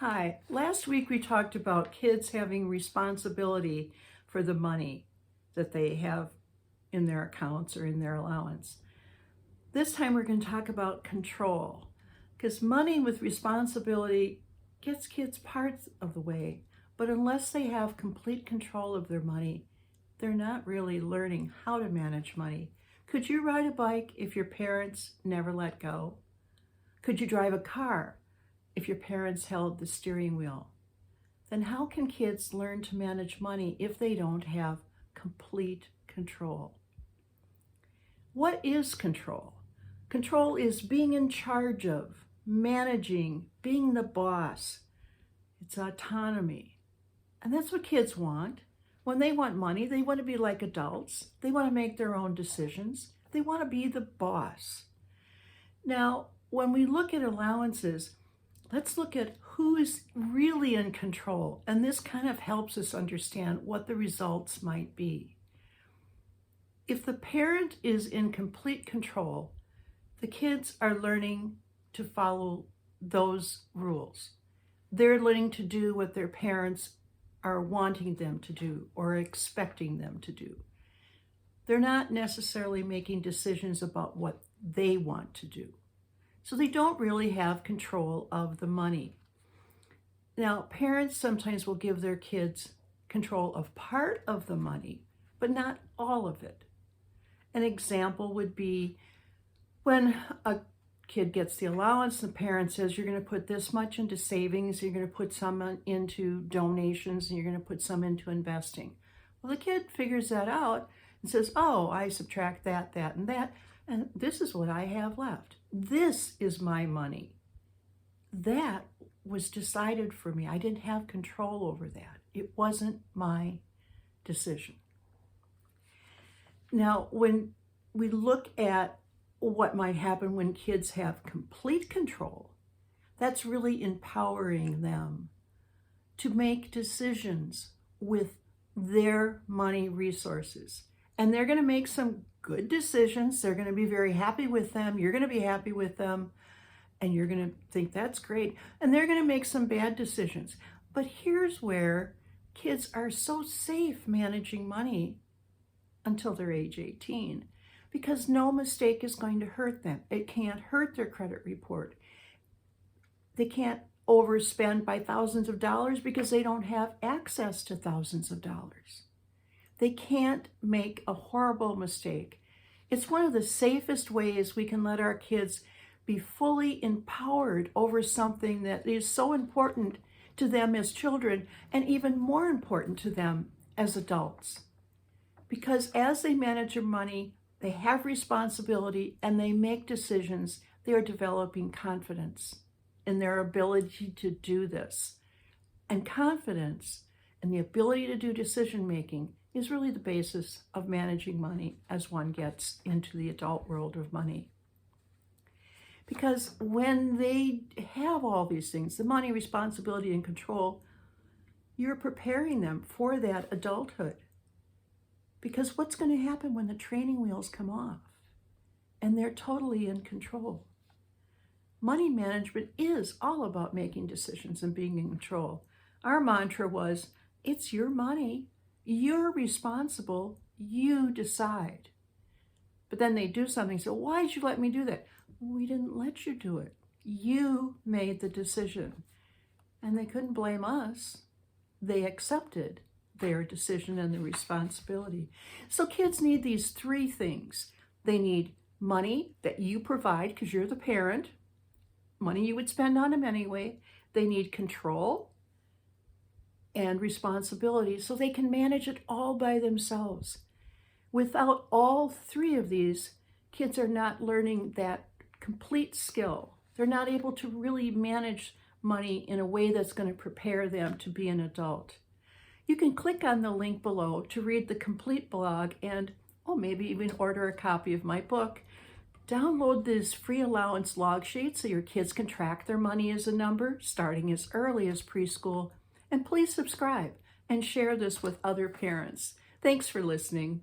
Hi. Last week we talked about kids having responsibility for the money that they have in their accounts or in their allowance. This time we're going to talk about control, because money with responsibility gets kids parts of the way, but unless they have complete control of their money, they're not really learning how to manage money. Could you ride a bike if your parents never let go? Could you drive a car if your parents held the steering wheel? Then how can kids learn to manage money if they don't have complete control? What is control? Control is being in charge of, managing, being the boss. It's autonomy. And that's what kids want. When they want money, they want to be like adults. They want to make their own decisions. They want to be the boss. Now, when we look at allowances, let's look at who is really in control. And this kind of helps us understand what the results might be. If the parent is in complete control, the kids are learning to follow those rules. They're learning to do what their parents are wanting them to do or expecting them to do. They're not necessarily making decisions about what they want to do. So they don't really have control of the money. Now, parents sometimes will give their kids control of part of the money, but not all of it. An example would be when a kid gets the allowance, the parent says, you're going to put this much into savings, you're going to put some into donations, and you're going to put some into investing. Well, the kid figures that out and says, oh, I subtract that, that, and that, and this is what I have left. This is my money. That was decided for me. I didn't have control over that. It wasn't my decision. Now, when we look at what might happen when kids have complete control, that's really empowering them to make decisions with their money resources. And they're going to make some good decisions. They're going to be very happy with them. You're going to be happy with them. And you're going to think that's great. And they're going to make some bad decisions. But here's where kids are so safe managing money until they're age 18, because no mistake is going to hurt them. It can't hurt their credit report. They can't overspend by thousands of dollars because they don't have access to thousands of dollars. They can't make a horrible mistake. It's one of the safest ways we can let our kids be fully empowered over something that is so important to them as children and even more important to them as adults. Because as they manage their money, they have responsibility and they make decisions, they are developing confidence in their ability to do this. And confidence and the ability to do decision making is really the basis of managing money as one gets into the adult world of money. Because when they have all these things, the money, responsibility, and control, you're preparing them for that adulthood. Because what's going to happen when the training wheels come off and they're totally in control? Money management is all about making decisions and being in control. Our mantra was, it's your money, you're responsible, you decide. But then they do something, so why did you let me do that? We didn't let you do it. You made the decision. And they couldn't blame us. They accepted their decision and the responsibility. So kids need these three things. They need money that you provide because you're the parent, money you would spend on them anyway. They need control and responsibility so they can manage it all by themselves. Without all three of these, kids are not learning that complete skill. They're not able to really manage money in a way that's going to prepare them to be an adult. You can click on the link below to read the complete blog and, maybe even order a copy of my book. Download this free allowance log sheet so your kids can track their money as a number, starting as early as preschool. And please subscribe and share this with other parents. Thanks for listening.